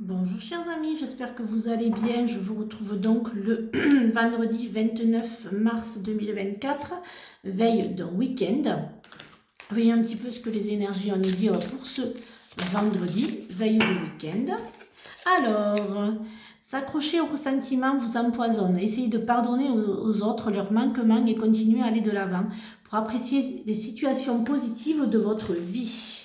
Bonjour chers amis, j'espère que vous allez bien. Je vous retrouve donc le vendredi 29 mars 2024, veille d'un week-end. Voyez un petit peu ce que les énergies ont à nous dire pour ce vendredi, veille de week-end. Alors, s'accrocher au ressentiment vous empoisonne. Essayez de pardonner aux autres leurs manquements et continuer à aller de l'avant pour apprécier les situations positives de votre vie.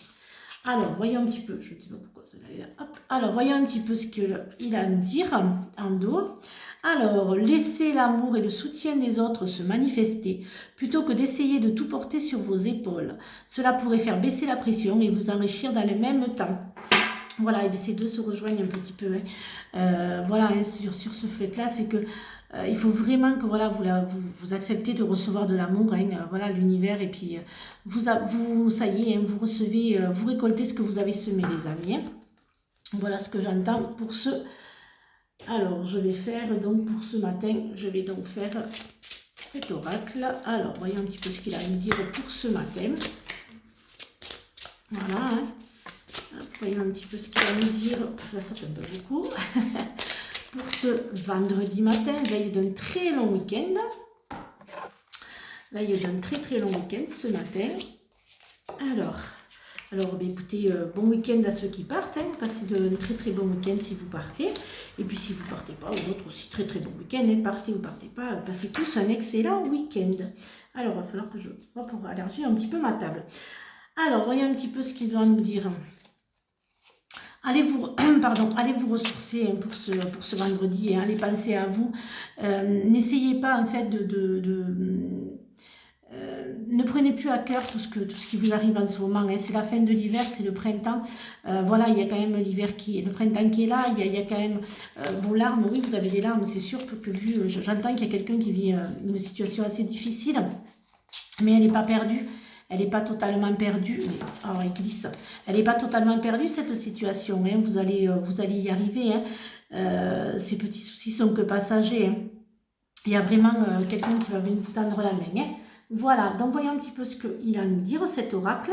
Alors, voyons un petit peu, je ne sais pas pourquoi ça est là. Hop. Alors, voyons un petit peu ce qu'il a à nous dire en dos. Alors, laissez l'amour et le soutien des autres se manifester, plutôt que d'essayer de tout porter sur vos épaules. Cela pourrait faire baisser la pression et vous enrichir dans le même temps. Voilà, et ces deux se rejoignent un petit peu. Voilà, sur ce fait-là, c'est que il faut vraiment que voilà, vous acceptez de recevoir de l'amour, voilà, l'univers, et puis ça y est, vous recevez, vous récoltez ce que vous avez semé, les amis. Voilà ce que j'entends pour ce. Alors, je vais faire donc pour ce matin, je vais donc faire cet oracle. Alors, voyons un petit peu ce qu'il a à nous dire pour ce matin. Voilà. Voyons un petit peu ce qu'il va nous dire. Là, ça fait un peu beaucoup. Pour ce vendredi matin, veille d'un très long week-end. Veille d'un très long week-end ce matin. Alors ben, écoutez, bon week-end à ceux qui partent. Passez de très bon week-end si vous partez. Et puis si vous ne partez pas, aux autres aussi très bon week-end. Partez ou partez pas, passez tous un excellent week-end. Alors, il va falloir que je vois pour élargir un petit peu ma table. Alors, voyons un petit peu ce qu'ils ont à nous dire. Allez vous ressourcer pour ce vendredi, allez penser à vous. N'essayez pas en fait ne prenez plus à cœur tout ce qui vous arrive en ce moment. C'est la fin de l'hiver, c'est le printemps. Voilà, il y a quand même le printemps qui est là. Il y a quand même vos larmes. Oui, vous avez des larmes, c'est sûr que vu, j'entends qu'il y a quelqu'un qui vit une situation assez difficile, mais elle n'est pas perdue. Elle n'est pas totalement perdue. Alors, elle glisse. Elle n'est pas totalement perdue, cette situation. Vous allez y arriver. Ces petits soucis sont que passagers. Il y a vraiment quelqu'un qui va venir vous tendre la main. Voilà. Donc, voyons un petit peu ce qu'il a à nous dire, cet oracle.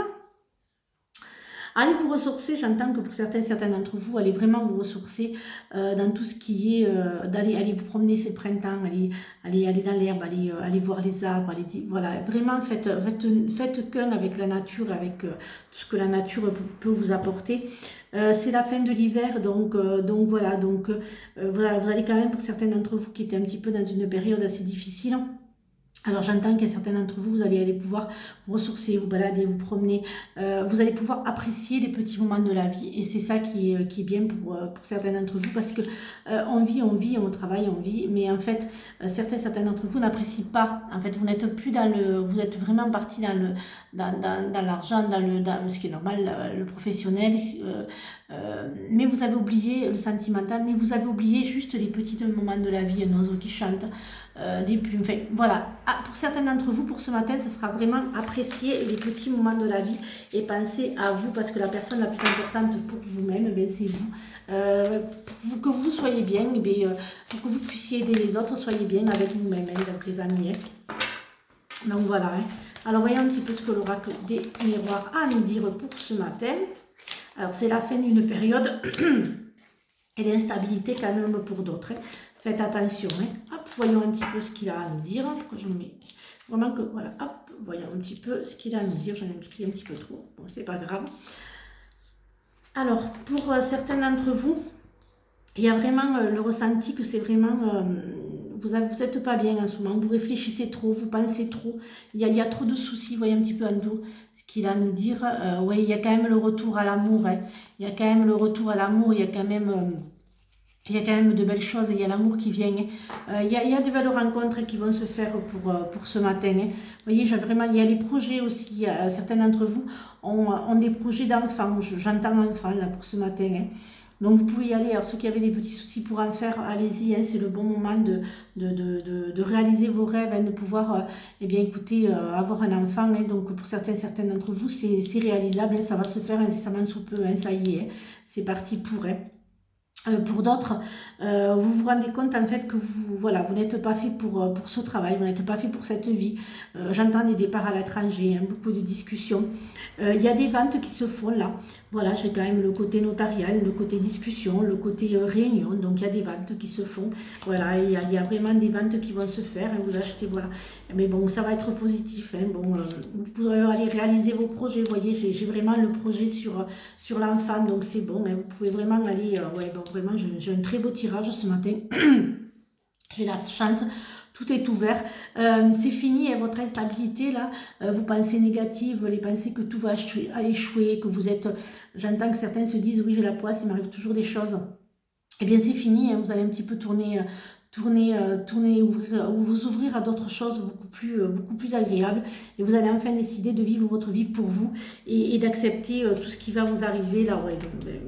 Allez vous ressourcer, j'entends que pour certains d'entre vous, allez vraiment vous ressourcer dans tout ce qui est aller vous promener, c'est le printemps, aller dans l'herbe, aller voir les arbres, voilà, vraiment faites qu'un avec la nature, avec tout ce que la nature peut vous apporter. C'est la fin de l'hiver, donc voilà, voilà, vous allez quand même, pour certains d'entre vous qui étaient un petit peu dans une période assez difficile. Alors j'entends qu'il y a certains d'entre vous, vous allez aller pouvoir vous ressourcer, vous balader, vous promener, vous allez pouvoir apprécier les petits moments de la vie, et c'est ça qui est bien pour certains d'entre vous, parce que on vit, on travaille, on vit, mais en fait certains d'entre vous n'apprécient pas, en fait vous n'êtes plus vous êtes vraiment parti dans l'argent, dans ce qui est normal, le professionnel, mais vous avez oublié le sentimental, mais vous avez oublié juste les petits moments de la vie, un oiseau qui chante, des plumes, enfin voilà. Pour certains d'entre vous, pour ce matin, ce sera vraiment apprécier les petits moments de la vie et penser à vous, parce que la personne la plus importante pour vous-même, c'est vous. Pour que vous soyez bien, pour que vous puissiez aider les autres, soyez bien avec vous-même, donc les amis. Donc voilà. Alors voyons un petit peu ce que l'oracle des miroirs a à nous dire pour ce matin. Alors c'est la fin d'une période et l'instabilité quand même pour d'autres. Faites attention. Hop, voyons un petit peu ce qu'il a à nous dire. Pourquoi je mets vraiment que voilà. Hop, voyons un petit peu ce qu'il a à nous dire. J'en ai impliqué un petit peu trop. Bon, c'est pas grave. Alors pour certains d'entre vous, il y a vraiment le ressenti que c'est vraiment vous n'êtes pas bien en ce moment, vous réfléchissez trop, vous pensez trop, il y a trop de soucis. Voyez un petit peu en dos ce qu'il a à nous dire. Oui, il y a quand même le retour à l'amour, il y a quand même le retour à l'amour, il y a quand même de belles choses, il y a l'amour qui vient. Il y a de belles rencontres qui vont se faire pour ce matin. Vous voyez, il y a les projets aussi. Certains d'entre vous ont des projets d'enfants. J'entends enfants là pour ce matin. Donc vous pouvez y aller. Alors ceux qui avaient des petits soucis pour en faire, allez-y. C'est le bon moment de réaliser vos rêves, de pouvoir écouter, avoir un enfant. Donc pour certains d'entre vous, c'est réalisable. Ça va se faire incessamment sous peu. Ça y est, c'est parti pour. Pour d'autres, vous vous rendez compte en fait que vous, voilà, vous n'êtes pas fait pour ce travail, vous n'êtes pas fait pour cette vie. J'entends des départs à l'étranger, hein, beaucoup de discussions. Il y a des ventes qui se font là. Voilà, j'ai quand même le côté notarial, le côté discussion, le côté réunion. Donc il y a des ventes qui se font. Voilà, il y a vraiment des ventes qui vont se faire. Hein, vous achetez, voilà. Mais bon, ça va être positif. Hein, bon, vous pourrez aller réaliser vos projets. Vous voyez, j'ai vraiment le projet sur l'enfant, donc c'est bon. Hein, vous pouvez vraiment aller. Ouais, bon, vraiment, j'ai un très beau tirage ce matin. J'ai la chance, tout est ouvert. C'est fini, hein, votre instabilité là, vos pensées négatives, les pensées que tout va échouer, que vous êtes... J'entends que certains se disent, oui, j'ai la poisse, il m'arrive toujours des choses. Eh bien, c'est fini, hein, vous allez un petit peu tourner, vous ouvrir à d'autres choses beaucoup plus agréables. Et vous allez enfin décider de vivre votre vie pour vous et d'accepter tout ce qui va vous arriver. Là, ouais,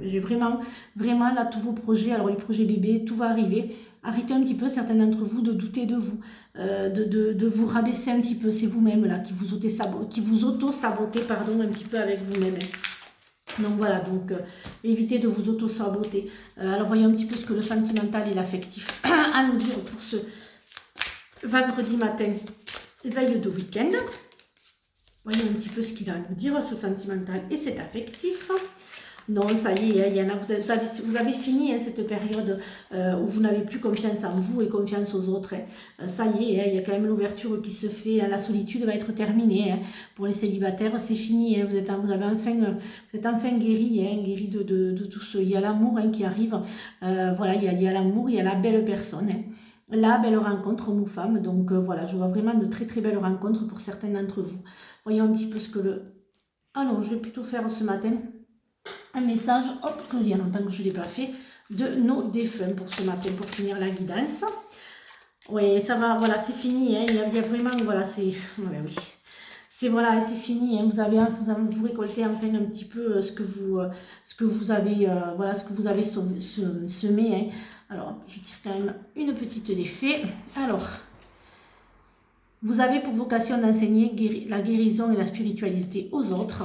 j'ai vraiment, vraiment, là, tous vos projets, alors les projets bébés, tout va arriver. Arrêtez un petit peu, certains d'entre vous, de douter de vous, de vous rabaisser un petit peu. C'est vous-même, là, qui vous auto-sabotez, pardon, un petit peu avec vous-même. Donc voilà, donc évitez de vous auto-saboter. Alors voyons un petit peu ce que le sentimental et l'affectif a à nous dire pour ce vendredi matin, veille de week-end. Voyons un petit peu ce qu'il a à nous dire, ce sentimental et cet affectif. Non, ça y est, il y en a, vous avez fini hein, cette période où vous n'avez plus confiance en vous et confiance aux autres. Hein. Ça y est, hein, il y a quand même l'ouverture qui se fait, hein, la solitude va être terminée. Hein. Pour les célibataires, c'est fini, hein, vous êtes enfin guéri, hein, guéri de tout ce... Il y a l'amour hein, qui arrive, voilà, il y a l'amour, il y a la belle personne. Hein. La belle rencontre homme-femme, donc voilà, je vois vraiment de très très belles rencontres pour certains d'entre vous. Voyons un petit peu ce que le... Ah non, je vais plutôt faire ce matin un message, hop, il y a longtemps que je ne l'ai pas fait, de nos défunts pour ce matin, pour finir la guidance. Oui, ça va, voilà, c'est fini, hein, il y a vraiment, voilà, c'est, ouais, oui, c'est, voilà, c'est fini, hein, vous récoltez enfin un petit peu ce que vous avez, voilà, ce que vous avez semé, hein. Alors, je tire quand même une petite effet. Alors, vous avez pour vocation d'enseigner la guérison et la spiritualité aux autres.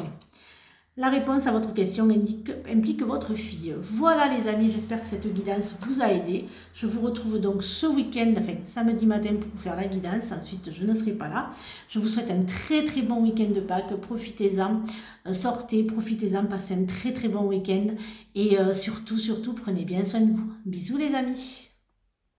La réponse à votre question implique votre fille. Voilà les amis, j'espère que cette guidance vous a aidé. Je vous retrouve donc ce week-end, enfin samedi matin pour vous faire la guidance. Ensuite, je ne serai pas là. Je vous souhaite un très très bon week-end de Pâques. Profitez-en, sortez, profitez-en, passez un très très bon week-end. Et surtout, prenez bien soin de vous. Bisous les amis.